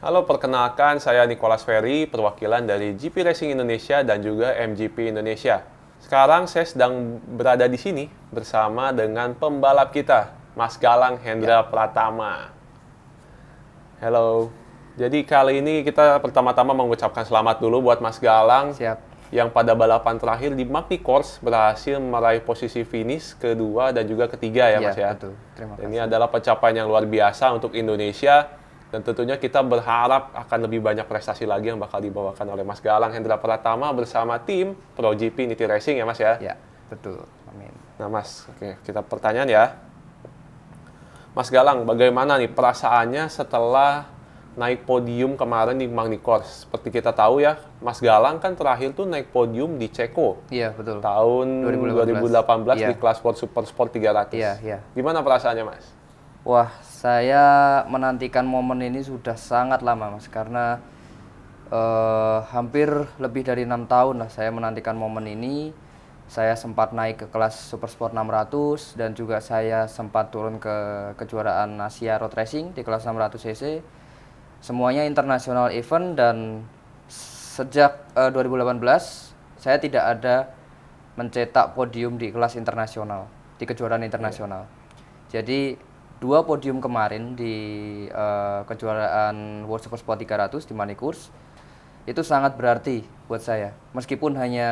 Halo, perkenalkan saya Nicholas Ferry, perwakilan dari GP Racing Indonesia dan juga MGP Indonesia. Sekarang saya sedang berada di sini bersama dengan pembalap kita, Mas Galang Hendra Pratama. Halo. Jadi kali ini kita pertama-tama mengucapkan selamat dulu buat Mas Galang Siap. yang pada balapan terakhir di Magny Course berhasil meraih posisi finish kedua dan juga ketiga ya Iya, Mas ya. betul. Terima Ini kasih. adalah pencapaian yang luar biasa untuk Indonesia dan tentunya kita berharap akan lebih banyak prestasi lagi yang bakal dibawakan oleh Mas Galang Hendra Pratama bersama tim ProGP Niti Racing ya Mas ya. Ya, betul. Amin. Nah Mas, oke kita pertanyaan ya. Mas Galang, bagaimana nih perasaannya setelah naik podium kemarin di Magny Course? Seperti kita tahu ya, Mas Galang kan terakhir tuh naik podium di Ceko Iya, betul. tahun 2018 Iya. di kelas World Super Sport 300. Iya, iya. Gimana perasaannya Mas? Wah, saya menantikan momen ini sudah sangat lama, Mas, karena hampir lebih dari 6 tahun lah saya menantikan momen ini. Saya sempat naik ke kelas Super Sport 600 dan juga saya sempat turun ke kejuaraan Asia Road Racing di kelas 600 cc. Semuanya internasional event dan sejak 2018 saya tidak ada mencetak podium di kelas internasional, di kejuaraan internasional. Jadi 2 podium kemarin di kejuaraan World Super Sport 300 di Magny Course itu sangat berarti buat saya. Meskipun hanya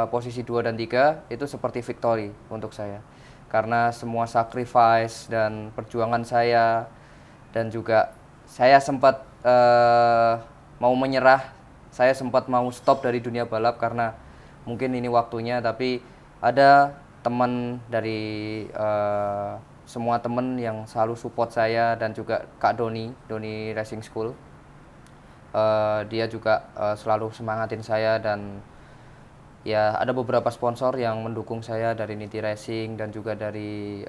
posisi 2 dan 3 itu seperti victory untuk saya. Karena semua sacrifice dan perjuangan saya dan juga saya sempat mau menyerah, saya sempat mau stop dari dunia balap karena mungkin ini waktunya, tapi ada teman dari semua teman yang selalu support saya dan juga Kak Doni Racing School. Dia juga selalu semangatin saya dan ya ada beberapa sponsor yang mendukung saya dari Niti Racing dan juga dari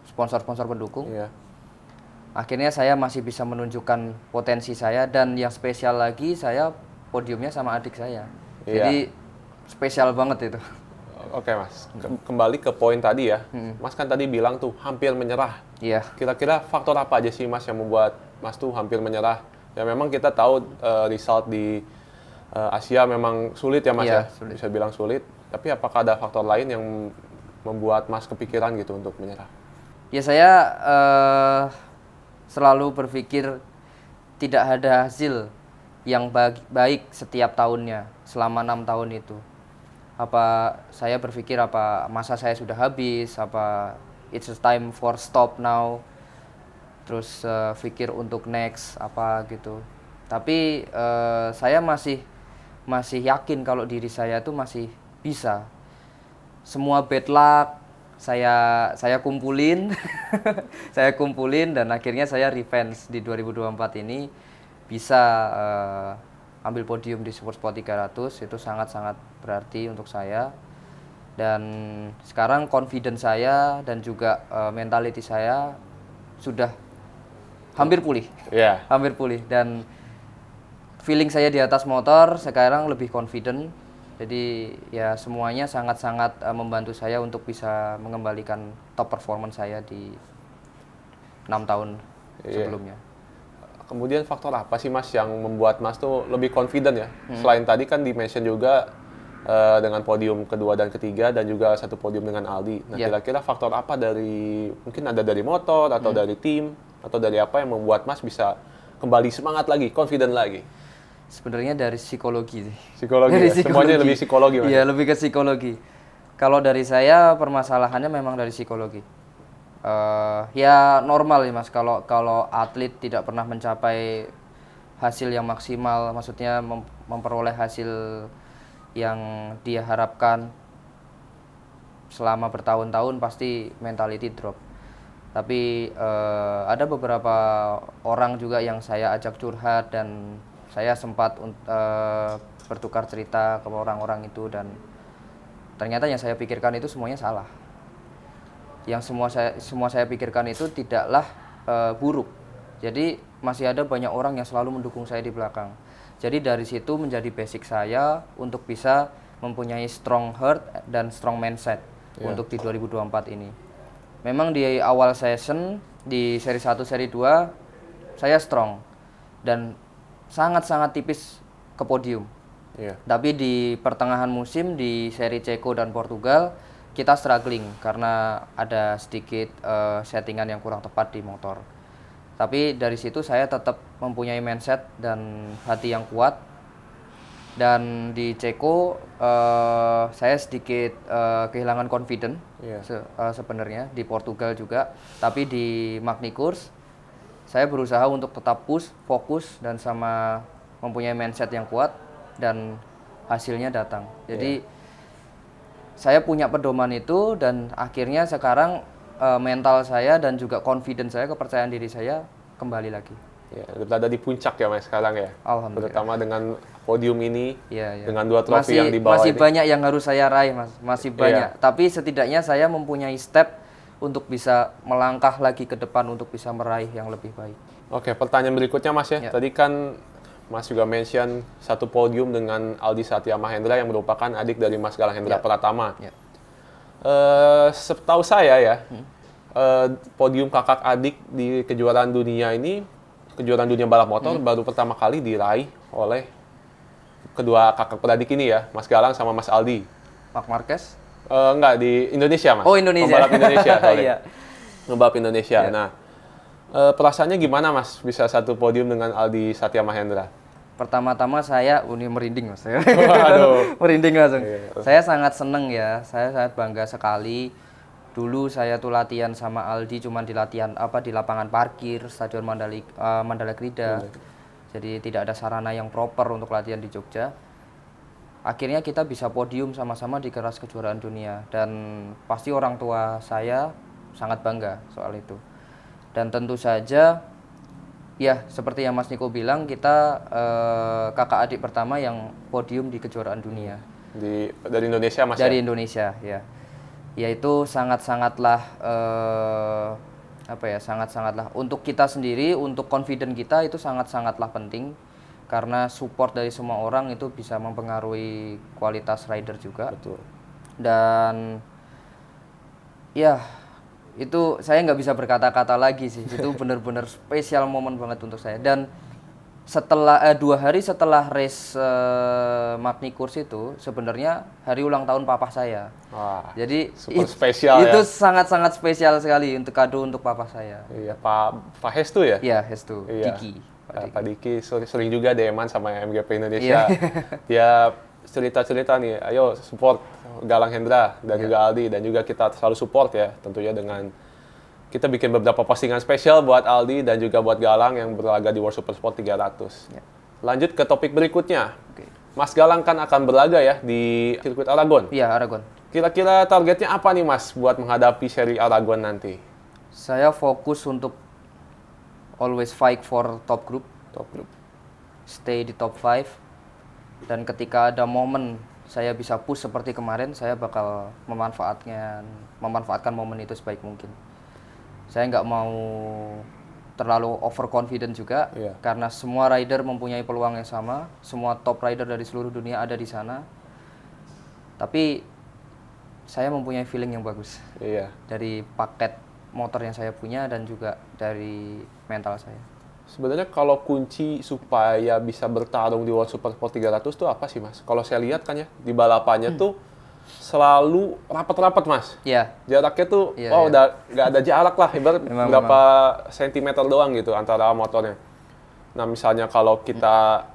sponsor-sponsor pendukung. Iya. Akhirnya saya masih bisa menunjukkan potensi saya dan yang spesial lagi saya podiumnya sama adik saya. Iya. Jadi spesial banget itu. Oke Mas, kembali ke poin tadi ya. Mas kan tadi bilang tuh hampir menyerah. Iya. Kira-kira faktor apa aja sih Mas yang membuat Mas tuh hampir menyerah? Ya memang kita tahu result di Asia memang sulit ya Mas Iya, ya, sulit. bisa bilang sulit. Tapi apakah ada faktor lain yang membuat Mas kepikiran gitu untuk menyerah? Ya saya selalu berpikir tidak ada hasil yang baik setiap tahunnya selama 6 tahun itu. Apa saya berpikir apa masa saya sudah habis, apa it's time for stop now. Terus pikir untuk next apa gitu. Tapi saya masih yakin kalau diri saya itu masih bisa. Semua bad luck saya kumpulin saya kumpulin dan akhirnya saya revenge di 2024 ini bisa ambil podium di Super Sport 300. Itu sangat-sangat berarti untuk saya dan sekarang confidence saya dan juga mentality saya sudah hampir pulih. Iya. Hampir pulih dan feeling saya di atas motor sekarang lebih confident. Jadi ya semuanya sangat-sangat membantu saya untuk bisa mengembalikan top performance saya di 6 tahun sebelumnya. Kemudian faktor apa sih Mas yang membuat Mas tuh lebih confident ya? Selain tadi kan di-mention juga dengan podium kedua dan ketiga dan juga satu podium dengan Aldi. Nah, kira-kira faktor apa dari mungkin ada dari motor atau dari tim atau dari apa yang membuat Mas bisa kembali semangat lagi, confident lagi? Sebenarnya dari psikologi sih. Psikologi Dari ya? Semuanya lebih psikologi Mas? Iya, lebih ke psikologi. Kalau dari saya permasalahannya memang dari psikologi. Ya normal ya Mas, kalau atlet tidak pernah mencapai hasil yang maksimal, maksudnya memperoleh hasil yang dia harapkan selama bertahun-tahun pasti mentality drop. Tapi ada beberapa orang juga yang saya ajak curhat dan saya sempat bertukar cerita ke orang-orang itu dan ternyata yang saya pikirkan itu semuanya salah. Yang semua saya pikirkan itu tidaklah buruk. Jadi masih ada banyak orang yang selalu mendukung saya di belakang. Jadi dari situ menjadi basic saya untuk bisa mempunyai strong heart dan strong mindset untuk di 2024 ini. Memang di awal season di seri 1, seri 2 saya strong. dan sangat-sangat tipis ke podium. Iya. Tapi di pertengahan musim di seri Ceko dan Portugal kita struggling karena ada sedikit settingan yang kurang tepat di motor. Tapi dari situ saya tetap mempunyai mindset dan hati yang kuat. Dan di Ceko saya sedikit kehilangan confident sebenarnya, di Portugal juga. Tapi di Magny-Cours saya berusaha untuk tetap fokus dan sama mempunyai mindset yang kuat dan hasilnya datang. Jadi saya punya pedoman itu dan akhirnya sekarang mental saya dan juga confidence saya, kepercayaan diri saya kembali lagi. Ya, berada di puncak ya Mas sekarang ya. Alhamdulillah. Terutama dengan podium ini, Ya. dengan 2 trofi yang dibawa masih ini. banyak yang harus saya raih, Mas. Masih banyak. Tapi setidaknya saya mempunyai step untuk bisa melangkah lagi ke depan untuk bisa meraih yang lebih baik. Oke, pertanyaan berikutnya Mas ya. Tadi kan Mas juga mention satu podium dengan Aldi Satya Mahendra yang merupakan adik dari Mas Galang Hendra Pratama. Setahu saya ya, podium kakak adik di kejuaraan dunia ini, kejuaraan dunia balap motor baru pertama kali diraih oleh kedua kakak beradik ini ya, Mas Galang sama Mas Aldi. Marc Marquez? Enggak, di Indonesia Mas. Oh, Indonesia. Pembalap Indonesia. Iya. Pembalap Indonesia. Nah, perasaannya gimana Mas bisa satu podium dengan Aldi Satya Mahendra? Pertama-tama saya merinding Mas. Waduh. Merinding langsung. Saya sangat seneng ya, saya sangat bangga sekali. Dulu saya tuh latihan sama Aldi cuman di lapangan parkir Stadion Mandala Krida. Jadi tidak ada sarana yang proper untuk latihan di Jogja. Akhirnya kita bisa podium sama-sama di kelas kejuaraan dunia dan pasti orang tua saya sangat bangga soal itu. Dan tentu saja ya seperti yang Mas Niko bilang, kita kakak adik pertama yang podium di kejuaraan dunia. Dari Indonesia Mas? Dari Indonesia ya. Yaitu sangat-sangatlah sangat-sangatlah untuk kita sendiri, untuk confident kita itu sangat-sangatlah penting karena support dari semua orang itu bisa mempengaruhi kualitas rider juga. Betul. Dan ya itu saya nggak bisa berkata-kata lagi sih, itu benar-benar spesial momen banget untuk saya. Dan setelah 2 hari setelah race Magny-Cours itu sebenarnya hari ulang tahun papa saya. Wah, jadi super spesial itu ya. sangat-sangat spesial sekali untuk kado untuk papa saya. Iya, Pak Hestu ya? Iya, Hestu. Iya. Diki. Pak Diki sering juga DM-an sama MGP Indonesia. Dia cerita-cerita nih, ayo support Galang Hendra dan juga Aldi, dan juga kita selalu support ya, tentunya dengan kita bikin beberapa postingan spesial buat Aldi dan juga buat Galang yang berlaga di World Supersport 300. Lanjut ke topik berikutnya. Mas Galang kan akan berlaga ya di sirkuit Aragon. Iya, Aragon. Kira-kira targetnya apa nih Mas buat menghadapi seri Aragon nanti? Saya fokus untuk always fight for top group. Top group. Stay di top 5. Dan ketika ada momen saya bisa push seperti kemarin, saya bakal memanfaatkan momen itu sebaik mungkin. Saya nggak mau terlalu overconfident juga, karena semua rider mempunyai peluang yang sama, semua top rider dari seluruh dunia ada di sana. Tapi saya mempunyai feeling yang bagus dari paket motor yang saya punya dan juga dari mental saya. Sebenarnya kalau kunci supaya bisa bertarung di World Supersport 300 itu apa sih Mas? Kalau saya lihat kan ya di balapannya tuh selalu rapat-rapat Mas. Iya. Jaraknya tuh udah nggak ada jarak lah, ibarat berapa sentimeter doang gitu antara motornya. Nah misalnya kalau kita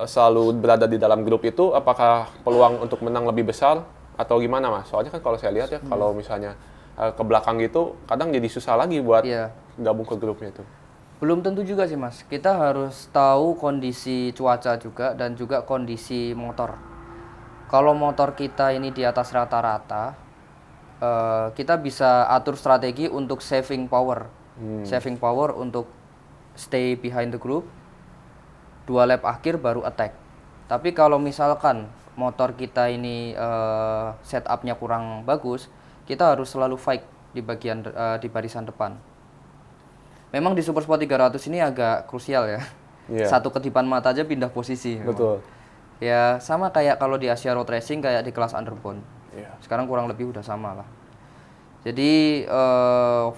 selalu berada di dalam grup itu, apakah peluang untuk menang lebih besar atau gimana Mas? Soalnya kan kalau saya lihat ya kalau misalnya ke belakang gitu kadang jadi susah lagi buat gabung ke grupnya itu. Belum tentu juga sih Mas, kita harus tahu kondisi cuaca juga dan juga kondisi motor. Kalau motor kita ini di atas rata-rata, kita bisa atur strategi untuk saving power. Saving power untuk stay behind the group, 2 lap akhir baru attack. Tapi kalau misalkan motor kita ini setupnya kurang bagus, kita harus selalu fight di barisan depan. Memang di Supersport 300 ini agak krusial ya. Satu kedipan mata aja pindah posisi. Betul. Ya sama kayak kalau di Asia Road Racing kayak di kelas underbone. Sekarang kurang lebih udah sama lah. Jadi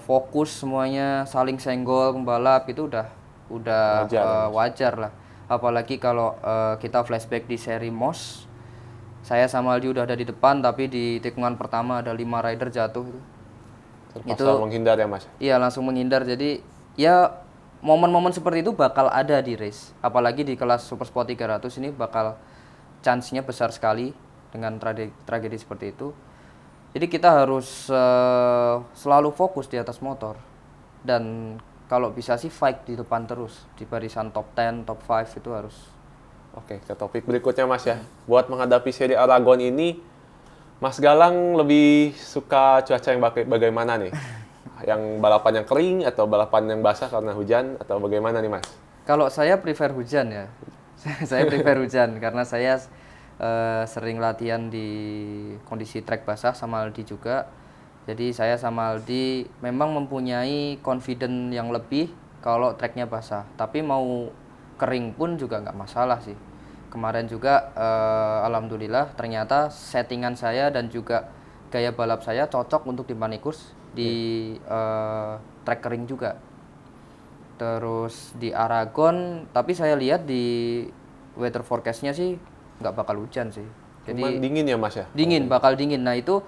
fokus semuanya, saling senggol pembalap itu udah udah Wajar, ya, Mas. wajar lah. Apalagi kalau kita flashback di seri MOS, saya sama Aldi udah ada di depan, tapi di tikungan pertama ada 5 rider jatuh itu. Terpaksa menghindar ya Mas. Iya, langsung menghindar. Jadi ya momen-momen seperti itu bakal ada di race. Apalagi di kelas Super Sport 300 ini bakal chance-nya besar sekali dengan tragedi seperti itu. Jadi kita harus selalu fokus di atas motor. Dan kalau bisa sih fight di depan terus. Di barisan top 10, top 5 itu harus. Oke, ke topik berikutnya Mas ya. Buat menghadapi seri Aragon ini, Mas Galang lebih suka cuaca yang bagaimana nih? Yang balapan yang kering atau balapan yang basah karena hujan atau bagaimana nih Mas? Kalau saya prefer hujan ya. Saya prefer hujan karena saya sering latihan di kondisi trek basah sama Aldi juga. Jadi saya sama Aldi memang mempunyai confident yang lebih kalau treknya basah. Tapi mau kering pun juga nggak masalah sih. Kemarin juga alhamdulillah ternyata settingan saya dan juga gaya balap saya cocok untuk di Manikus di trek kering juga. Terus di Aragon, tapi saya lihat di weather forecast-nya sih nggak bakal hujan sih. Jadi Cuman dingin ya Mas ya? dingin, bakal dingin. Nah itu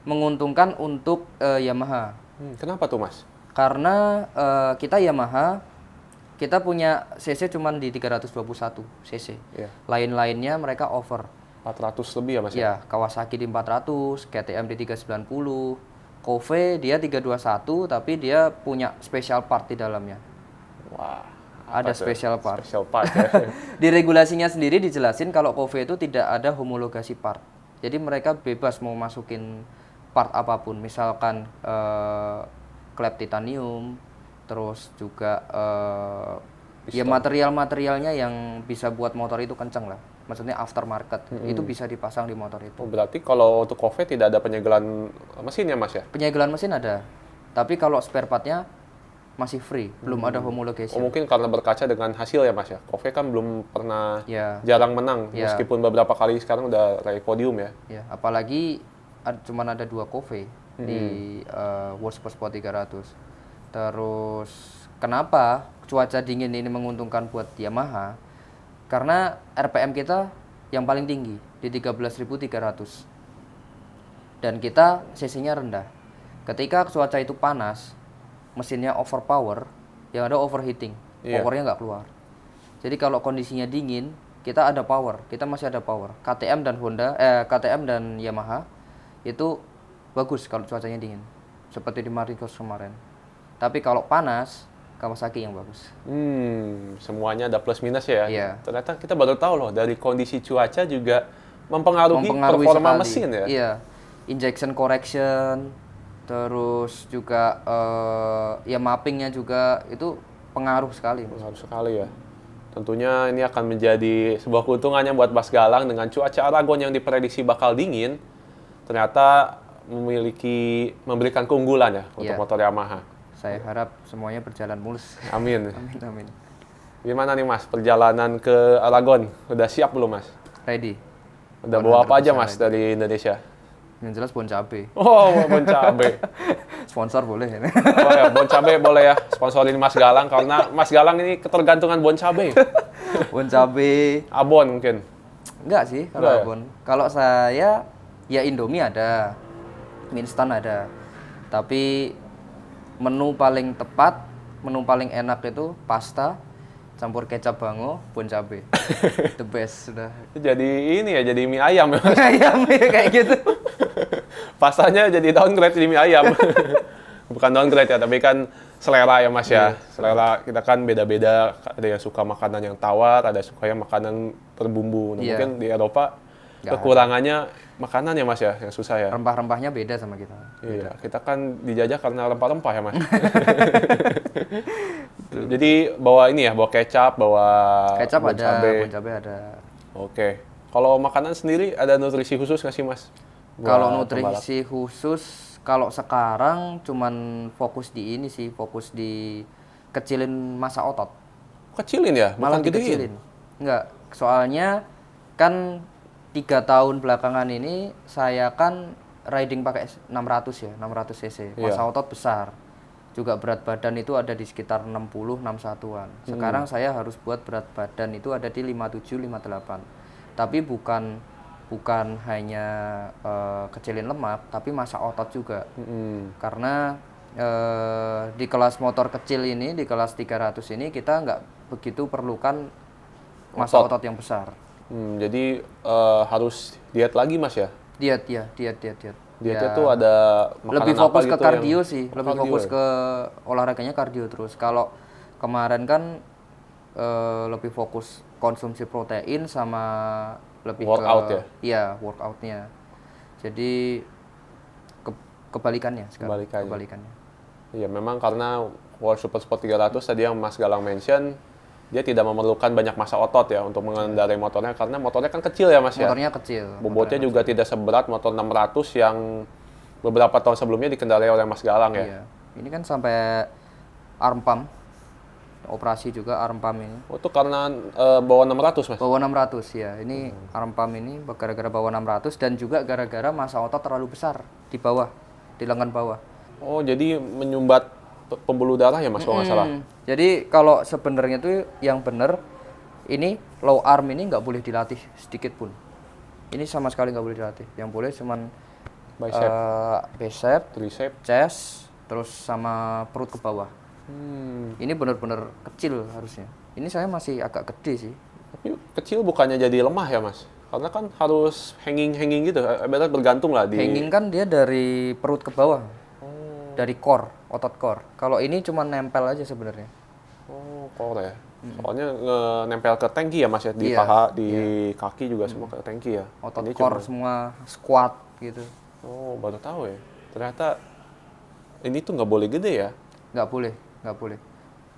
menguntungkan untuk Yamaha. Kenapa tuh Mas? Karena kita Yamaha, kita punya CC cuman di 321 CC. Iya. Lain-lainnya mereka over. 400 lebih ya Mas ya? Ya, Kawasaki di 400, KTM di 390, Kove dia 321 tapi dia punya special part di dalamnya. Wah, Ada special part. Special part ya. Di regulasinya sendiri dijelasin kalau Kove itu tidak ada homologasi part. Jadi mereka bebas mau masukin part apapun, misalkan klep titanium, terus juga ya material-materialnya yang bisa buat motor itu kenceng lah. Maksudnya aftermarket itu bisa dipasang di motor itu. Oh, berarti kalau untuk Kove tidak ada penyegelan mesin ya Mas ya? Penyegelan mesin ada, tapi kalau spare partnya masih free, belum ada homologasi. Oh, mungkin karena berkaca dengan hasil ya Mas ya? Kove kan belum pernah Ya. jarang menang, Ya. meskipun beberapa kali sekarang udah raih podium ya. Ya, apalagi cuman ada 2 Kove di World Supersport 300. Terus kenapa cuaca dingin ini menguntungkan buat Yamaha? Karena RPM kita yang paling tinggi di 13.300. Dan kita CC-nya rendah. Ketika cuaca itu panas, mesinnya overpower, yang ada overheating. Iya. Powernya nggak keluar. Jadi kalau kondisinya dingin, kita ada power, kita masih ada power. KTM dan Yamaha itu bagus kalau cuacanya dingin, seperti di Marikos kemarin. Tapi kalau panas, Kawasaki yang bagus. Semuanya ada plus minus ya. Iya. Ternyata kita baru tahu loh, dari kondisi cuaca juga mempengaruhi performa sekali. mesin ya. Iya, injection correction, terus juga ya mappingnya juga itu pengaruh sekali. Pengaruh sekali ya. Tentunya ini akan menjadi sebuah keuntungannya buat Mas Galang dengan cuaca Aragon yang diprediksi bakal dingin. Ternyata memberikan keunggulan ya untuk Iya. motor Yamaha. Saya harap semuanya berjalan mulus. Amin. Amin, amin. Gimana nih Mas perjalanan ke Aragon? Udah siap belum Mas? Ready. Udah bawa apa aja Mas dari Indonesia? Yang jelas bon cabe. Oh, bon cabe. Sponsor boleh. Oh ya, bon cabe boleh ya sponsorin Mas Galang karena Mas Galang ini ketergantungan bon cabe. Bon cabe. Abon mungkin. Enggak sih kalau Enggak ya? abon. Kalau saya ya Indomie ada, mie instan ada. Tapi menu paling tepat, menu paling enak itu pasta campur kecap bango, bon cabe. The best sudah. Jadi ini ya, jadi mie ayam ya. Ayam ya kayak gitu. Pastanya jadi downgrade jadi mie ayam. Bukan downgrade ya, tapi kan selera ya Mas ya. Selera kita kan beda-beda, ada yang suka makanan yang tawar, ada yang suka yang makanan berbumbu. Nah, Iya. mungkin di Eropa Nggak kekurangannya makanan ya Mas ya, yang susah ya. Rempah-rempahnya beda sama kita. Iya, kita kan dijajah karena rempah-rempah ya Mas. Jadi bawa ini ya, bawa kecap, bawa Kecap bon ada, cabe. bon cabe ada. Oke. Kalau makanan sendiri ada nutrisi khusus nggak sih Mas? Kalau Buat pembalap? nutrisi khusus, kalau sekarang cuman fokus di ini sih, fokus di kecilin massa otot. Kecilin ya, Malah bukan gedein. dikecilin. Enggak, soalnya kan 3 tahun belakangan ini saya kan riding pakai 600 ya, 600 cc. Massa Iya. otot besar. juga berat badan itu ada di sekitar 60 61-an. Sekarang saya harus buat berat badan itu ada di 57 58. Tapi bukan hanya kecilin lemak, tapi massa otot juga. Karena di kelas motor kecil ini, di kelas 300 ini kita nggak begitu perlukan massa otot yang besar. Jadi harus diet lagi Mas ya? Diet. Dietnya tuh ada makanan Lebih apa fokus ke gitu kardio yang- sih, lebih kardio fokus ya? ke olahraganya kardio terus. Kalau kemarin kan lebih fokus konsumsi protein sama lebih Workout ke ya? iya, workoutnya. Jadi kebalikannya sekarang. Kebalikannya. Iya, memang karena World Super Sport 300 tadi yang Mas Galang mention, dia tidak memerlukan banyak massa otot ya untuk mengendarai motornya karena motornya kan kecil ya Mas ya. Motornya kecil. Bobotnya juga tidak seberat motor 600 yang beberapa tahun sebelumnya dikendarai oleh Mas Galang ya. Iya. Ini kan sampai arm pump. Operasi juga arm pump ini. Oh, itu karena bawa 600 Mas? Bawa 600 ya. Ini arm pump ini gara-gara bawa 600 dan juga gara-gara massa otot terlalu besar di bawah, di lengan bawah. Oh, jadi menyumbat pembuluh darah ya Mas kalau nggak salah? Jadi kalau sebenarnya tuh yang benar ini low arm ini nggak boleh dilatih sedikit pun. Ini sama sekali nggak boleh dilatih. Yang boleh cuman Bicep, bicep, tricep. chest, terus sama perut ke bawah. Ini benar-benar kecil harusnya. Ini saya masih agak gede sih. Tapi kecil bukannya jadi lemah ya Mas? Karena kan harus hanging gitu, berarti bergantung lah di... Hanging kan dia dari perut ke bawah, dari core, otot core. Kalau ini cuma nempel aja sebenarnya. Oh, core ya. Soalnya nempel ke tangki ya Mas ya, di Iya, paha, di kaki juga semua ke tangki ya. Otot Ini core semua squat gitu. Oh, baru tahu ya. Ternyata ini tuh nggak boleh gede ya. Nggak boleh.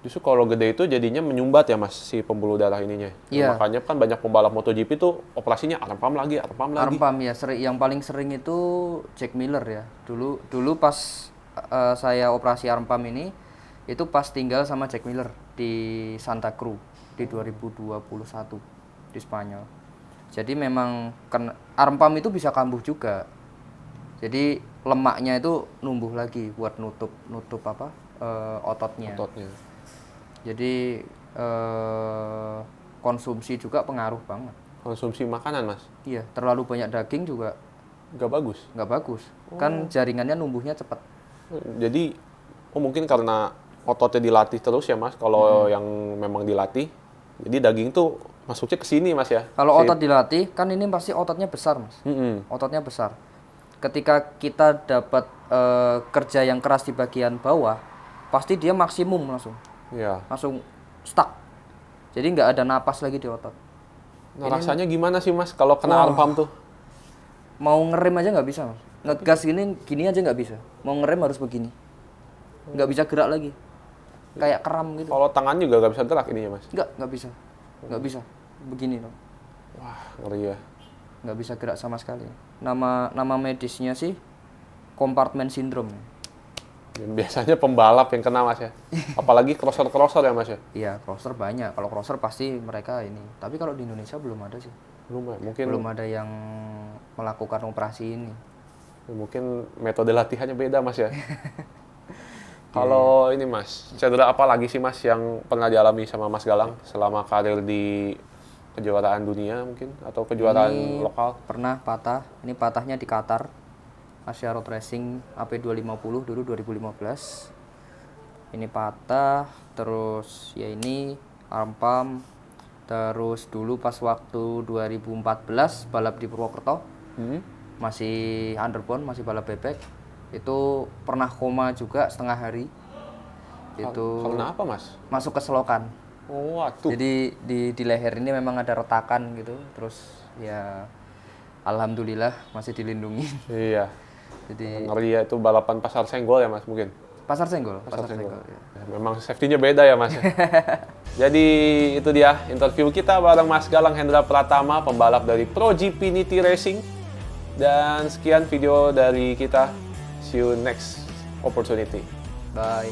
Justru kalau gede itu jadinya menyumbat ya Mas, si pembuluh darah ininya. Iya. Makanya kan banyak pembalap MotoGP tuh operasinya arm pump lagi. Arm pump ya, yang paling sering itu Jack Miller ya. Dulu pas saya operasi arm pump ini, itu pas tinggal sama Jack Miller di Santa Cruz di 2021 di Spanyol. Jadi memang arm pump itu bisa kambuh juga. Jadi lemaknya itu numbuh lagi buat nutup ototnya. Jadi konsumsi juga pengaruh banget. Konsumsi makanan Mas, Iya, terlalu banyak daging juga nggak bagus. nggak bagus. Kan jaringannya numbuhnya cepat. Jadi, mungkin karena ototnya dilatih terus ya Mas, kalau yang memang dilatih. Jadi daging tuh masuknya ke sini Mas ya. Kalau otot dilatih, kan ini pasti ototnya besar, Mas. Ototnya besar. Ketika kita dapat kerja yang keras di bagian bawah, pasti dia maksimum langsung. Iya. Langsung stuck. Jadi nggak ada napas lagi di otot. Nah, rasanya gimana sih Mas kalau kena arm pump tuh? Mau ngerem aja nggak bisa, Mas. Ngegas gini aja nggak bisa. Mau ngerem harus begini. Nggak bisa gerak lagi. Kayak keram gitu. Kalau tangan juga nggak bisa gerak ininya Mas? Nggak bisa. Nggak bisa. Begini loh. Wah, ngeri ya. Nggak bisa gerak sama sekali. Nama medisnya sih compartment syndrome. Dan biasanya pembalap yang kena Mas ya. Apalagi crosser-crosser ya Mas ya. Iya, crosser banyak. Kalau crosser pasti mereka ini. Tapi kalau di Indonesia belum ada sih. Belum ya, mungkin Belum ada yang melakukan operasi ini. mungkin metode latihannya beda Mas ya. Kalau ini Mas, cedera apa lagi sih Mas yang pernah dialami sama Mas Galang selama karir di kejuaraan dunia mungkin atau kejuaraan Ini lokal? pernah patah. Ini patahnya di Qatar. Asia Road Racing AP250 dulu 2015. Ini patah, terus ya ini arm pump. Terus dulu pas waktu 2014 balap di Purwokerto. Masih underbone, masih balap bebek. Itu pernah koma juga setengah hari. Itu Karena apa Mas? masuk ke selokan. Oh, waduh. Jadi di leher ini memang ada retakan gitu. Terus ya alhamdulillah masih dilindungi. Iya. Jadi Ngeri ya, itu balapan pasar senggol ya Mas mungkin? pasar senggol. Ya. Ya, memang safety-nya beda ya Mas. Jadi itu dia interview kita bareng Mas Galang Hendra Pratama, pembalap dari Pro GP Niti Racing. Dan sekian video dari kita. See you next opportunity. Bye.